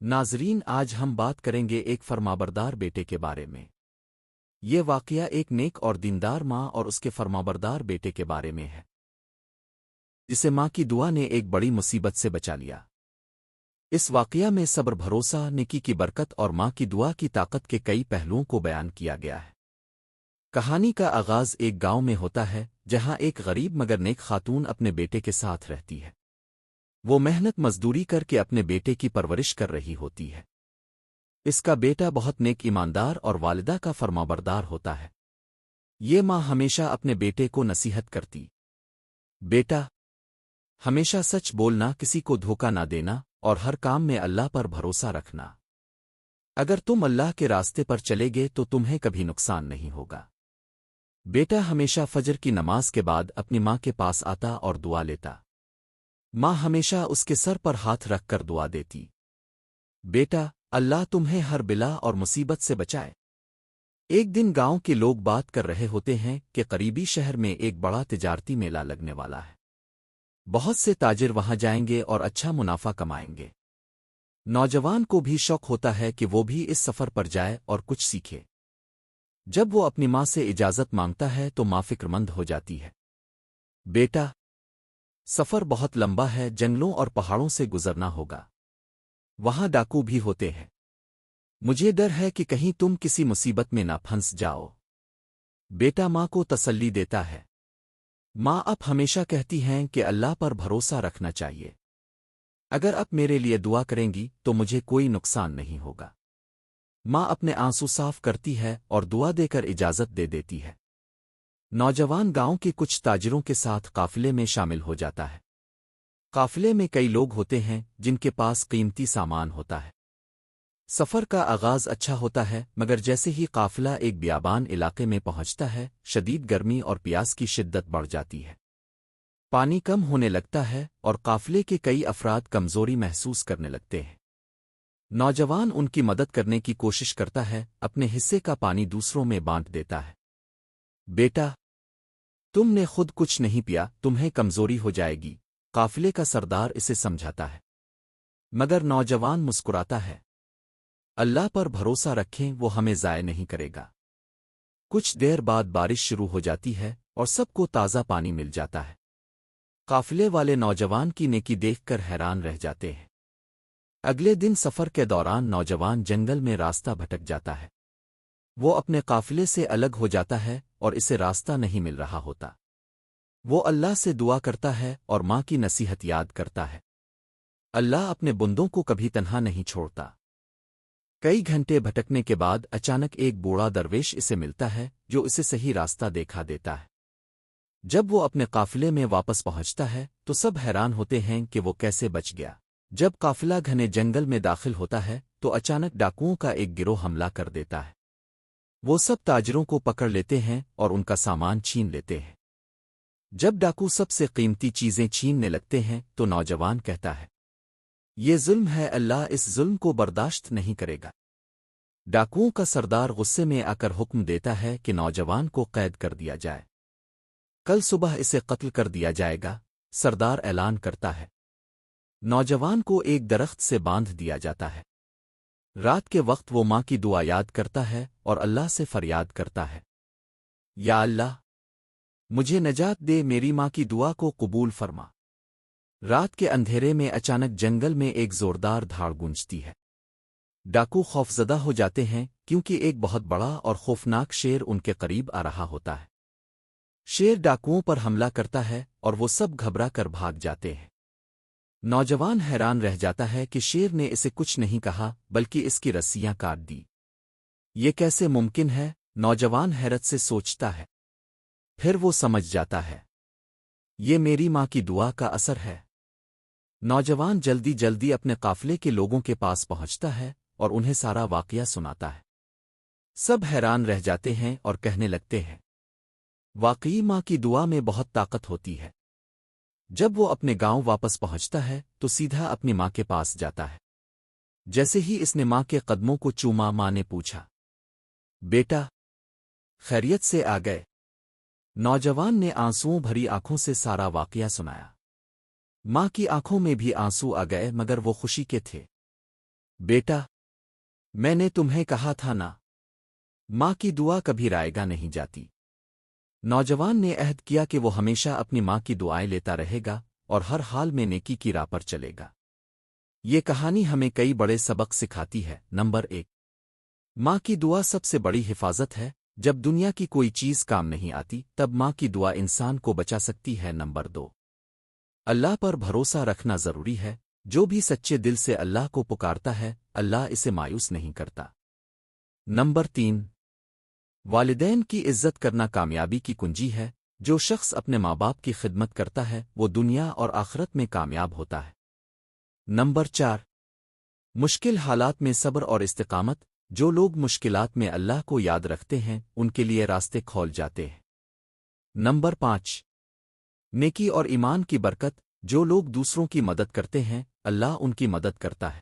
ناظرین، آج ہم بات کریں گے ایک فرمانبردار بیٹے کے بارے میں۔ یہ واقعہ ایک نیک اور دیندار ماں اور اس کے فرمانبردار بیٹے کے بارے میں ہے، جسے ماں کی دعا نے ایک بڑی مصیبت سے بچا لیا۔ اس واقعہ میں صبر، بھروسہ، نیکی کی برکت اور ماں کی دعا کی طاقت کے کئی پہلوؤں کو بیان کیا گیا ہے۔ کہانی کا آغاز ایک گاؤں میں ہوتا ہے، جہاں ایک غریب مگر نیک خاتون اپنے بیٹے کے ساتھ رہتی ہے۔ وہ محنت مزدوری کر کے اپنے بیٹے کی پرورش کر رہی ہوتی ہے۔ اس کا بیٹا بہت نیک، ایماندار اور والدہ کا فرمانبردار ہوتا ہے۔ یہ ماں ہمیشہ اپنے بیٹے کو نصیحت کرتی، بیٹا، ہمیشہ سچ بولنا، کسی کو دھوکہ نہ دینا اور ہر کام میں اللہ پر بھروسہ رکھنا۔ اگر تم اللہ کے راستے پر چلے گے تو تمہیں کبھی نقصان نہیں ہوگا۔ بیٹا ہمیشہ فجر کی نماز کے بعد اپنی ماں کے پاس آتا اور دعا لیتا۔ ماں ہمیشہ اس کے سر پر ہاتھ رکھ کر دعا دیتی، بیٹا، اللہ تمہیں ہر بلا اور مصیبت سے بچائے۔ ایک دن گاؤں کے لوگ بات کر رہے ہوتے ہیں کہ قریبی شہر میں ایک بڑا تجارتی میلہ لگنے والا ہے۔ بہت سے تاجر وہاں جائیں گے اور اچھا منافع کمائیں گے۔ نوجوان کو بھی شوق ہوتا ہے کہ وہ بھی اس سفر پر جائے اور کچھ سیکھے۔ جب وہ اپنی ماں سے اجازت مانگتا ہے تو ماں فکر مند ہو جاتی ہے، بیٹا، سفر بہت لمبا ہے، جنگلوں اور پہاڑوں سے گزرنا ہوگا، وہاں ڈاکو بھی ہوتے ہیں، مجھے ڈر ہے کہ کہیں تم کسی مصیبت میں نہ پھنس جاؤ۔ بیٹا ماں کو تسلی دیتا ہے۔ ماں اب ہمیشہ کہتی ہیں کہ اللہ پر بھروسہ رکھنا چاہیے، اگر اب میرے لیے دعا کریں گی تو مجھے کوئی نقصان نہیں ہوگا۔ ماں اپنے آنسو صاف کرتی ہے اور دعا دے کر اجازت دے دیتی ہے۔ نوجوان گاؤں کے کچھ تاجروں کے ساتھ قافلے میں شامل ہو جاتا ہے۔ قافلے میں کئی لوگ ہوتے ہیں جن کے پاس قیمتی سامان ہوتا ہے۔ سفر کا آغاز اچھا ہوتا ہے، مگر جیسے ہی قافلہ ایک بیابان علاقے میں پہنچتا ہے، شدید گرمی اور پیاس کی شدت بڑھ جاتی ہے۔ پانی کم ہونے لگتا ہے اور قافلے کے کئی افراد کمزوری محسوس کرنے لگتے ہیں۔ نوجوان ان کی مدد کرنے کی کوشش کرتا ہے، اپنے حصے کا پانی دوسروں میں بانٹ دیتا ہے۔ بیٹا، تم نے خود کچھ نہیں پیا، تمہیں کمزوری ہو جائے گی، قافلے کا سردار اسے سمجھاتا ہے، مگر نوجوان مسکراتا ہے، اللہ پر بھروسہ رکھیں، وہ ہمیں ضائع نہیں کرے گا۔ کچھ دیر بعد بارش شروع ہو جاتی ہے اور سب کو تازہ پانی مل جاتا ہے۔ قافلے والے نوجوان کی نیکی دیکھ کر حیران رہ جاتے ہیں۔ اگلے دن سفر کے دوران نوجوان جنگل میں راستہ بھٹک جاتا ہے۔ وہ اپنے قافلے سے الگ ہو جاتا ہے اور اسے راستہ نہیں مل رہا ہوتا۔ وہ اللہ سے دعا کرتا ہے اور ماں کی نصیحت یاد کرتا ہے۔ اللہ اپنے بندوں کو کبھی تنہا نہیں چھوڑتا۔ کئی گھنٹے بھٹکنے کے بعد اچانک ایک بوڑھا درویش اسے ملتا ہے جو اسے صحیح راستہ دکھا دیتا ہے۔ جب وہ اپنے قافلے میں واپس پہنچتا ہے تو سب حیران ہوتے ہیں کہ وہ کیسے بچ گیا۔ جب قافلہ گھنے جنگل میں داخل ہوتا ہے تو اچانک ڈاکوؤں کا ایک گروہ حملہ کر دیتا ہے۔ وہ سب تاجروں کو پکڑ لیتے ہیں اور ان کا سامان چھین لیتے ہیں۔ جب ڈاکو سب سے قیمتی چیزیں چھیننے لگتے ہیں تو نوجوان کہتا ہے، یہ ظلم ہے، اللہ اس ظلم کو برداشت نہیں کرے گا۔ ڈاکوؤں کا سردار غصے میں آ کر حکم دیتا ہے کہ نوجوان کو قید کر دیا جائے، کل صبح اسے قتل کر دیا جائے گا۔ سردار اعلان کرتا ہے۔ نوجوان کو ایک درخت سے باندھ دیا جاتا ہے۔ رات کے وقت وہ ماں کی دعا یاد کرتا ہے اور اللہ سے فریاد کرتا ہے، یا اللہ، مجھے نجات دے، میری ماں کی دعا کو قبول فرما۔ رات کے اندھیرے میں اچانک جنگل میں ایک زوردار دھاڑ گونجتی ہے۔ ڈاکو خوفزدہ ہو جاتے ہیں کیونکہ ایک بہت بڑا اور خوفناک شیر ان کے قریب آ رہا ہوتا ہے۔ شیر ڈاکوؤں پر حملہ کرتا ہے اور وہ سب گھبرا کر بھاگ جاتے ہیں۔ نوجوان حیران رہ جاتا ہے کہ شیر نے اسے کچھ نہیں کہا بلکہ اس کی رسیاں کاٹ دی۔ یہ کیسے ممکن ہے؟ نوجوان حیرت سے سوچتا ہے۔ پھر وہ سمجھ جاتا ہے، یہ میری ماں کی دعا کا اثر ہے۔ نوجوان جلدی جلدی اپنے قافلے کے لوگوں کے پاس پہنچتا ہے اور انہیں سارا واقعہ سناتا ہے۔ سب حیران رہ جاتے ہیں اور کہنے لگتے ہیں، واقعی ماں کی دعا میں بہت طاقت ہوتی ہے۔ جب وہ اپنے گاؤں واپس پہنچتا ہے تو سیدھا اپنی ماں کے پاس جاتا ہے۔ جیسے ہی اس نے ماں کے قدموں کو چوما، ماں نے پوچھا، بیٹا، خیریت سے آ گئے؟ نوجوان نے آنسوؤں بھری آنکھوں سے سارا واقعہ سنایا۔ ماں کی آنکھوں میں بھی آنسو آ گئے مگر وہ خوشی کے تھے۔ بیٹا، میں نے تمہیں کہا تھا نا، ماں کی دعا کبھی رائیگا نہیں جاتی۔ نوجوان نے عہد کیا کہ وہ ہمیشہ اپنی ماں کی دعائیں لیتا رہے گا اور ہر حال میں نیکی کی راہ پر چلے گا۔ یہ کہانی ہمیں کئی بڑے سبق سکھاتی ہے۔ نمبر 1، ماں کی دعا سب سے بڑی حفاظت ہے۔ جب دنیا کی کوئی چیز کام نہیں آتی تب ماں کی دعا انسان کو بچا سکتی ہے۔ نمبر 2، اللہ پر بھروسہ رکھنا ضروری ہے۔ جو بھی سچے دل سے اللہ کو پکارتا ہے اللہ اسے مایوس نہیں کرتا۔ نمبر 3، والدین کی عزت کرنا کامیابی کی کنجی ہے۔ جو شخص اپنے ماں باپ کی خدمت کرتا ہے وہ دنیا اور آخرت میں کامیاب ہوتا ہے۔ نمبر 4، مشکل حالات میں صبر اور استقامت۔ جو لوگ مشکلات میں اللہ کو یاد رکھتے ہیں ان کے لیے راستے کھول جاتے ہیں۔ نمبر 5، نیکی اور ایمان کی برکت۔ جو لوگ دوسروں کی مدد کرتے ہیں اللہ ان کی مدد کرتا ہے۔